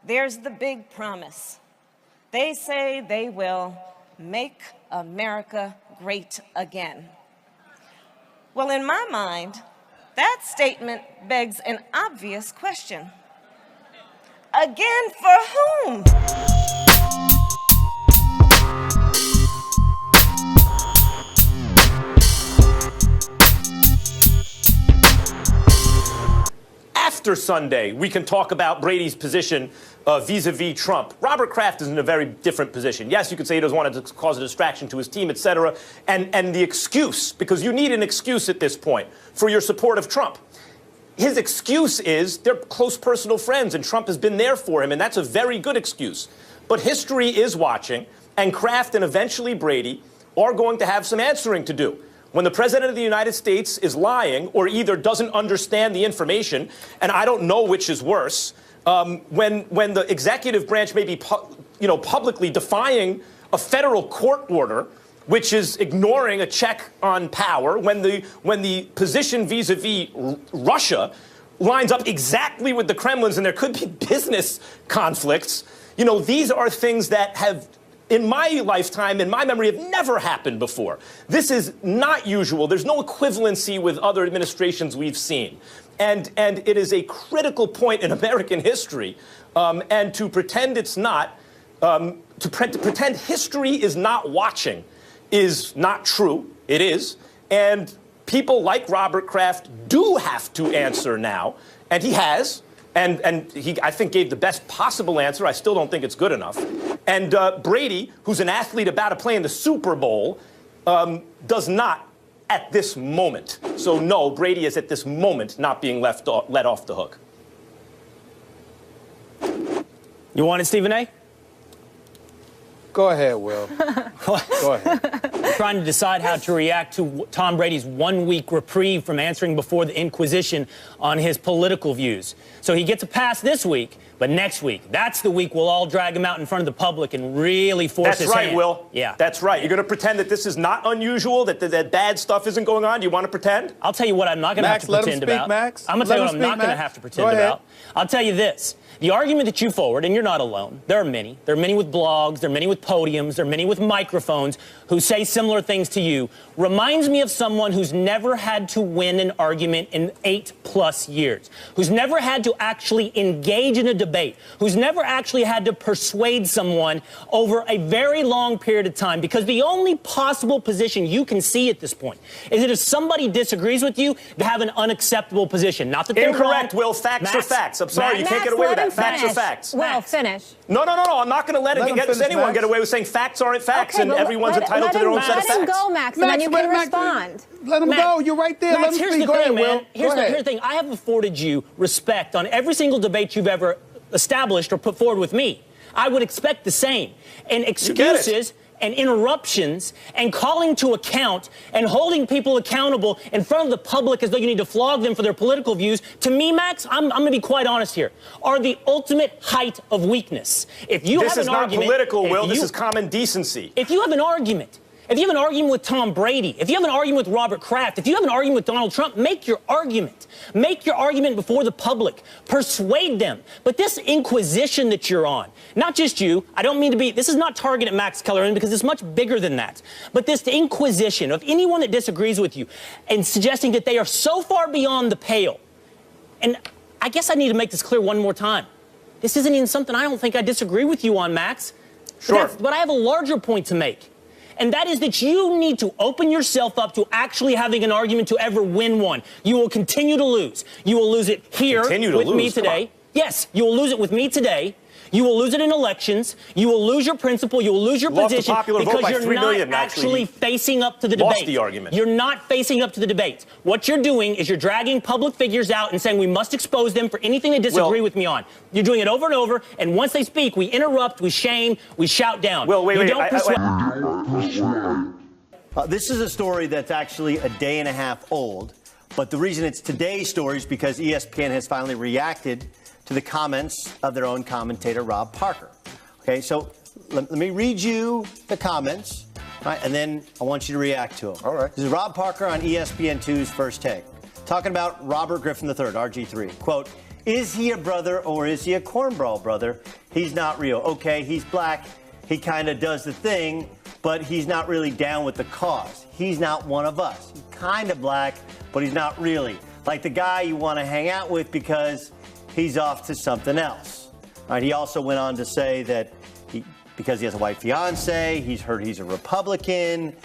there's the big promise. They say they will make America great again. Well, in my mind, that statement begs an obvious question. Again, for whom? After Sunday, we can talk about Brady's position vis-a-vis Trump. Robert Kraft is in a very different position. Yes, you could say he doesn't want to cause a distraction to his team, et cetera. And the excuse, because you need an excuse at this point for your support of Trump. His excuse is they're close personal friends, and Trump has been there for him, and that's a very good excuse. But history is watching, and Kraft and eventually Brady are going to have some answering to do. When the President of the United States is lying or either doesn't understand the information, and I don't know which is worse, when the executive branch may be publicly defying a federal court order, which is ignoring a check on power, when the position vis-a-vis Russia lines up exactly with the Kremlin's and there could be business conflicts, these are things that have, in my lifetime, in my memory, have never happened before. This is not usual. There's no equivalency with other administrations we've seen. And it is a critical point in American history. And to pretend it's not, to pretend history is not watching is not true. It is. And people like Robert Kraft do have to answer now. And he has. And he, I think, gave the best possible answer. I still don't think it's good enough. And Brady, who's an athlete about to play in the Super Bowl, does not at this moment. So, no, Brady is at this moment not being let off the hook. You want it, Stephen A? Go ahead, Will. Go ahead. I'm trying to decide how to react to Tom Brady's one-week reprieve from answering before the Inquisition on his political views. So he gets a pass this week, but next week, that's the week we'll all drag him out in front of the public and really force his hand. That's right, Will. Yeah. That's right. You're going to pretend that this is not unusual, that bad stuff isn't going on? Do you want to pretend? I'll tell you what I'm not going to have to pretend about. Max. I'm going to tell you what I'm not going to have to pretend about. I'll tell you this. The argument that you forward, and you're not alone, there are many. There are many with blogs, there are many with podiums, there are many with microphones who say similar things to you, reminds me of someone who's never had to win an argument in 8+ years, who's never had to actually engage in a debate, who's never actually had to persuade someone over a very long period of time, because the only possible position you can see at this point is that if somebody disagrees with you, to have an unacceptable position. Not that they're incorrect, wrong. Will. Facts are facts. I'm sorry, you can't get away with that. Facts are facts. Well, finish. No. I'm not going to let anyone get away with saying facts aren't facts, and everyone's entitled to their own set of facts. Let him go, Max, and then you can respond. Let him go. You're right there. Max, let him speak. Go ahead, Will. Here's the thing. I have afforded you respect on every single debate you've ever established or put forward with me. I would expect the same. And excuses and interruptions and calling to account and holding people accountable in front of the public as though you need to flog them for their political views, to me, Max, I'm going to be quite honest here, are the ultimate height of weakness. If you have an argument... This is not political, Will. This is common decency. If you have an argument... If you have an argument with Tom Brady, if you have an argument with Robert Kraft, if you have an argument with Donald Trump, make your argument. Make your argument before the public. Persuade them. But this inquisition that you're on, not just you, I don't mean to be, this is not targeted at Max Kellerman because it's much bigger than that. But this inquisition of anyone that disagrees with you and suggesting that they are so far beyond the pale. And I guess I need to make this clear one more time. This isn't even something I don't think I disagree with you on, Max. Sure. But I have a larger point to make. And that is that you need to open yourself up to actually having an argument to ever win one. You will continue to lose. You will lose it here with me today. Yes, you will lose it with me today. You will lose it in elections. You will lose your principle. You will lose your position because you're not actually facing up to the debate. Lost the argument. You're not facing up to the debate. What you're doing is you're dragging public figures out and saying we must expose them for anything they disagree with me on. You're doing it over and over, and once they speak, we interrupt, we shame, we shout down. Well, wait. This is a story that's actually a day and a half old, but the reason it's today's story is because ESPN has finally reacted to the comments of their own commentator, Rob Parker. Okay, so let me read you the comments, right, and then I want you to react to them. All right. This is Rob Parker on ESPN2's First Take, talking about Robert Griffin III, RG3. Quote, Is he a brother or is he a cornball brother? He's not real. Okay, he's black. He kind of does the thing, but he's not really down with the cause. He's not one of us. He's kind of black, but he's not really. Like the guy you want to hang out with because he's off to something else. All right, he also went on to say that because he has a white fiance, he's heard he's a Republican.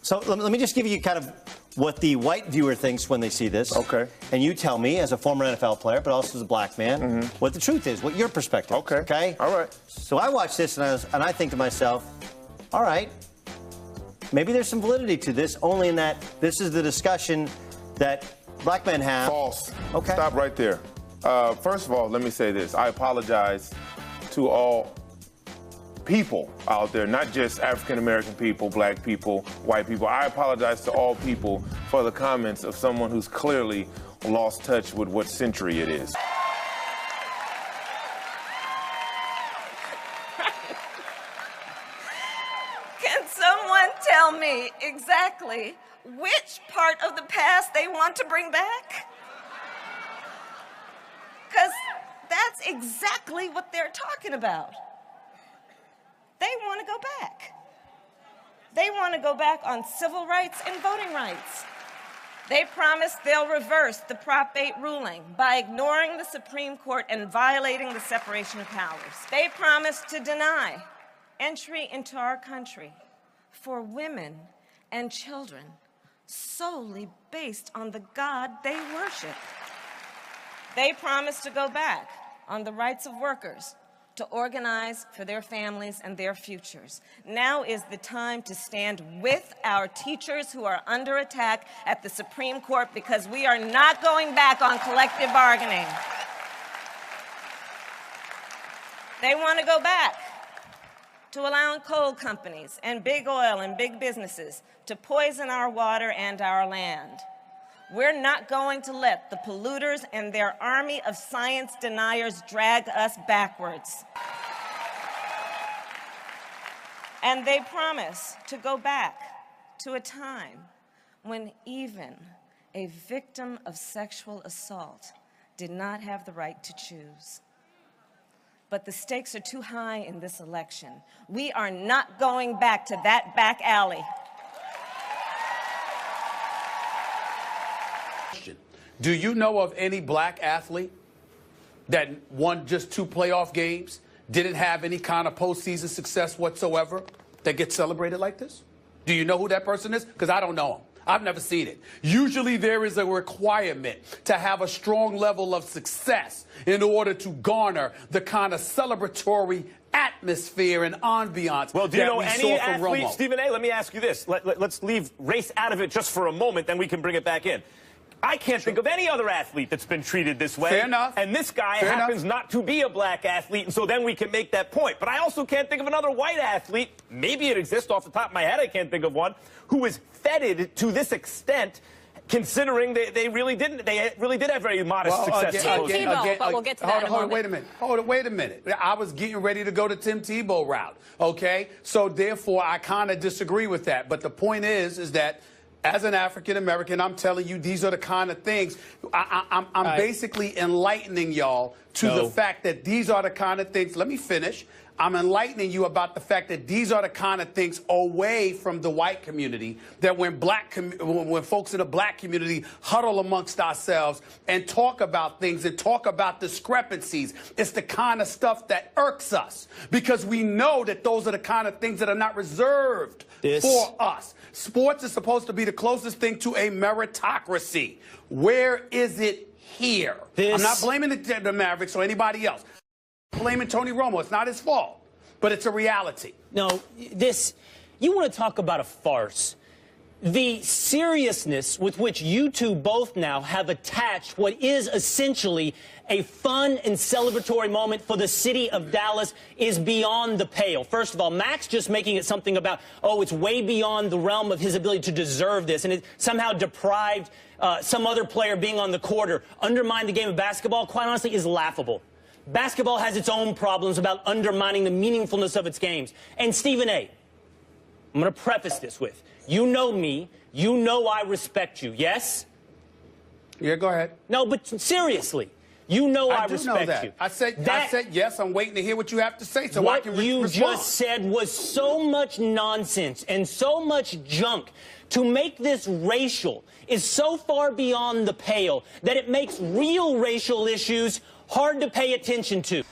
So let me just give you kind of what the white viewer thinks when they see this. Okay. And you tell me, as a former NFL player, but also as a black man, what the truth is, what your perspective is. Okay? All right. So I watch this and I think to myself, all right, maybe there's some validity to this, only in that this is the discussion that black men have. False. Okay. Stop right there. First of all, let me say this. I apologize to all people out there, not just African-American people, black people, white people. I apologize to all people for the comments of someone who's clearly lost touch with what century it is. Can someone tell me exactly which part of the past they want to bring back? Because that's exactly what they're talking about. They want to go back. They want to go back on civil rights and voting rights. They promise they'll reverse the Prop 8 ruling by ignoring the Supreme Court and violating the separation of powers. They promise to deny entry into our country for women and children solely based on the God they worship. They promise to go back on the rights of workers to organize for their families and their futures. Now is the time to stand with our teachers who are under attack at the Supreme Court, because we are not going back on collective bargaining. They want to go back to allowing coal companies and big oil and big businesses to poison our water and our land. We're not going to let the polluters and their army of science deniers drag us backwards. And they promise to go back to a time when even a victim of sexual assault did not have the right to choose. But the stakes are too high in this election. We are not going back to that back alley. Do you know of any black athlete that won just 2 playoff games, didn't have any kind of postseason success whatsoever, that gets celebrated like this? Do you know who that person is? Because I don't know him. I've never seen it. Usually there is a requirement to have a strong level of success in order to garner the kind of celebratory atmosphere and ambiance. Well, do you know we any saw from athlete, Romo. Stephen A., let me ask you this. Let's leave race out of it just for a moment, then we can bring it back in. I can't think of any other athlete that's been treated this way. Fair enough. And this guy Fair happens enough. not to be a black athlete, and so then we can make that point. But I also can't think of another white athlete, maybe it exists off the top of my head, I can't think of one, who is feted to this extent, considering they really did have very modest success. But we'll get to that in a moment. Wait a minute. I was getting ready to go to Tim Tebow route, okay? So therefore, I kind of disagree with that. But the point is that as an African-American, I'm telling you, these are the kind of things. I'm basically enlightening y'all to the fact that these are the kind of things. Let me finish. I'm enlightening you about the fact that these are the kind of things away from the white community, that when folks in the black community huddle amongst ourselves and talk about things and talk about discrepancies, it's the kind of stuff that irks us, because we know that those are the kind of things that are not reserved for us. Sports is supposed to be the closest thing to a meritocracy. Where is it here? I'm not blaming the Mavericks or anybody else. I'm blaming Tony Romo. It's not his fault, but it's a reality. No, you want to talk about a farce. The seriousness with which you two both now have attached what is essentially a fun and celebratory moment for the city of Dallas is beyond the pale. First of all, Max just making it something about, oh, it's way beyond the realm of his ability to deserve this, and it somehow deprived some other player being on the court or undermined the game of basketball, quite honestly, is laughable. Basketball has its own problems about undermining the meaningfulness of its games. And Stephen A., I'm going to preface this with, you know me, you know I respect you, yes? Yeah, go ahead. No, but seriously, you know I do respect know that. you. I said yes. I'm waiting to hear what you have to say so I can What you respond. just said was so much nonsense and so much junk. To make this racial is so far beyond the pale that it makes real racial issues hard to pay attention to.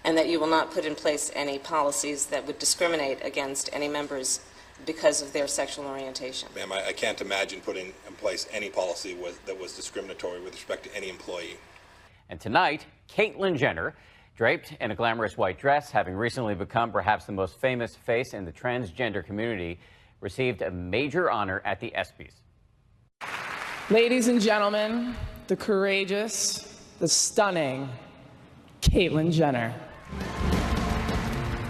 And that you will not put in place any policies that would discriminate against any members because of their sexual orientation. Ma'am, I can't imagine putting in place any policy that was discriminatory with respect to any employee. And tonight, Caitlyn Jenner, draped in a glamorous white dress, having recently become perhaps the most famous face in the transgender community, received a major honor at the ESPYs. Ladies and gentlemen, the courageous, the stunning Caitlyn Jenner.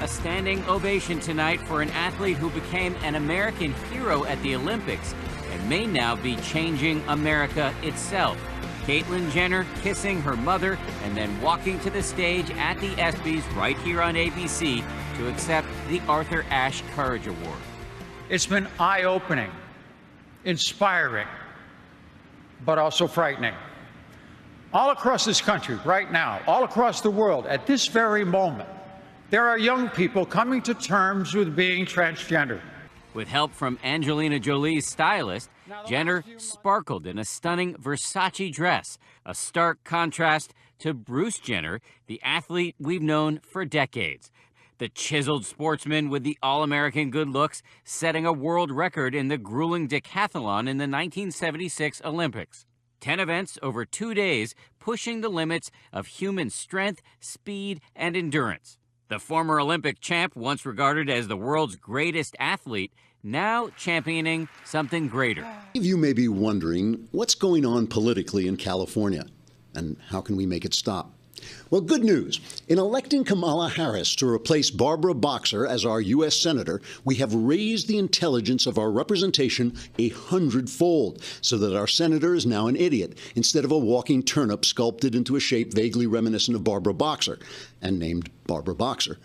A standing ovation tonight for an athlete who became an American hero at the Olympics and may now be changing America itself. Caitlyn Jenner kissing her mother and then walking to the stage at the ESPYs right here on ABC to accept the Arthur Ashe Courage Award. It's been eye-opening, inspiring, but also frightening. All across this country right now, all across the world, at this very moment, there are young people coming to terms with being transgender. With help from Angelina Jolie's stylist, Jenner sparkled in a stunning Versace dress, a stark contrast to Bruce Jenner, the athlete we've known for decades. The chiseled sportsman with the all-American good looks, setting a world record in the grueling decathlon in the 1976 Olympics. 10 events over 2 days, pushing the limits of human strength, speed, and endurance. The former Olympic champ, once regarded as the world's greatest athlete, now championing something greater. Many of you may be wondering what's going on politically in California, and how can we make it stop? Well, good news. In electing Kamala Harris to replace Barbara Boxer as our U.S. Senator, we have raised the intelligence of our representation 100-fold, so that our senator is now an idiot, instead of a walking turnip sculpted into a shape vaguely reminiscent of Barbara Boxer, and named Barbara Boxer.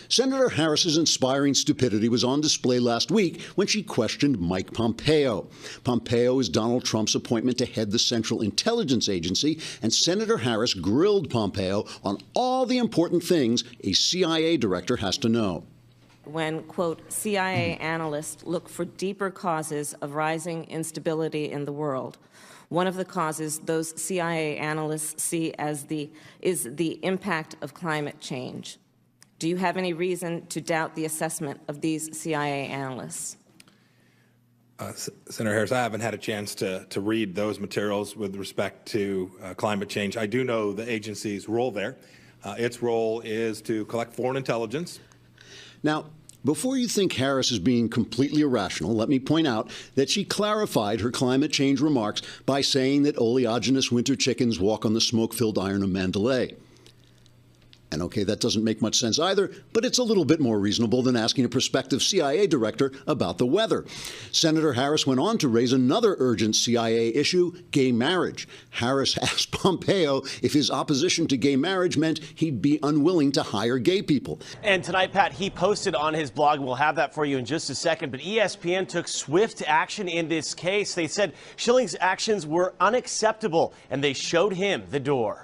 Senator Harris's inspiring stupidity was on display last week when she questioned Mike Pompeo. Pompeo is Donald Trump's appointment to head the Central Intelligence Agency, and Senator Harris grilled Pompeo on all the important things a CIA director has to know. When, quote, CIA analysts look for deeper causes of rising instability in the world, one of the causes those CIA analysts see as is the impact of climate change. Do you have any reason to doubt the assessment of these CIA analysts? Senator Harris, I haven't had a chance to read those materials with respect to climate change. I do know the agency's role there. Its role is to collect foreign intelligence. Now, before you think Harris is being completely irrational, let me point out that she clarified her climate change remarks by saying that oleaginous winter chickens walk on the smoke-filled iron of Mandalay. And okay, that doesn't make much sense either, but it's a little bit more reasonable than asking a prospective CIA director about the weather. Senator Harris went on to raise another urgent CIA issue, gay marriage. Harris asked Pompeo if his opposition to gay marriage meant he'd be unwilling to hire gay people. And tonight, Pat, he posted on his blog, we'll have that for you in just a second, but ESPN took swift action in this case. They said Schilling's actions were unacceptable, and they showed him the door.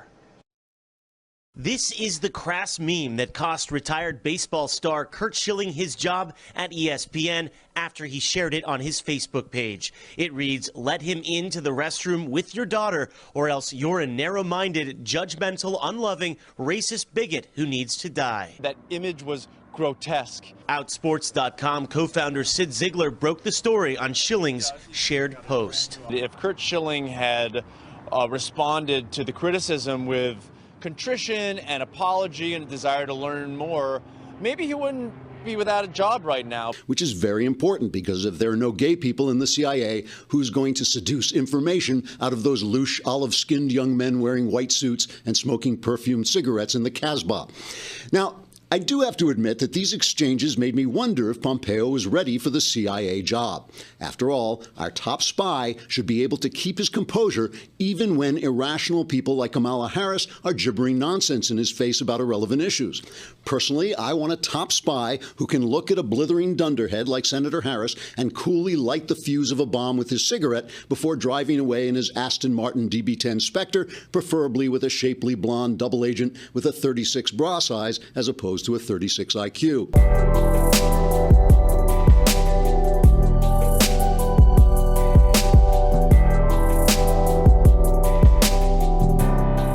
This is the crass meme that cost retired baseball star Curt Schilling his job at ESPN after he shared it on his Facebook page. It reads, "Let him into the restroom with your daughter, or else you're a narrow-minded, judgmental, unloving, racist bigot who needs to die." That image was grotesque. Outsports.com co-founder Sid Ziegler broke the story on Schilling's shared post. If Curt Schilling had responded to the criticism with contrition and apology and a desire to learn more, maybe he wouldn't be without a job right now. Which is very important, because if there are no gay people in the CIA, who's going to seduce information out of those louche, olive-skinned young men wearing white suits and smoking perfumed cigarettes in the Casbah? Now, I do have to admit that these exchanges made me wonder if Pompeo was ready for the CIA job. After all, our top spy should be able to keep his composure even when irrational people like Kamala Harris are gibbering nonsense in his face about irrelevant issues. Personally, I want a top spy who can look at a blithering dunderhead like Senator Harris and coolly light the fuse of a bomb with his cigarette before driving away in his Aston Martin DB10 Spectre, preferably with a shapely blonde double agent with a 36 bra size as opposed to a 36 IQ.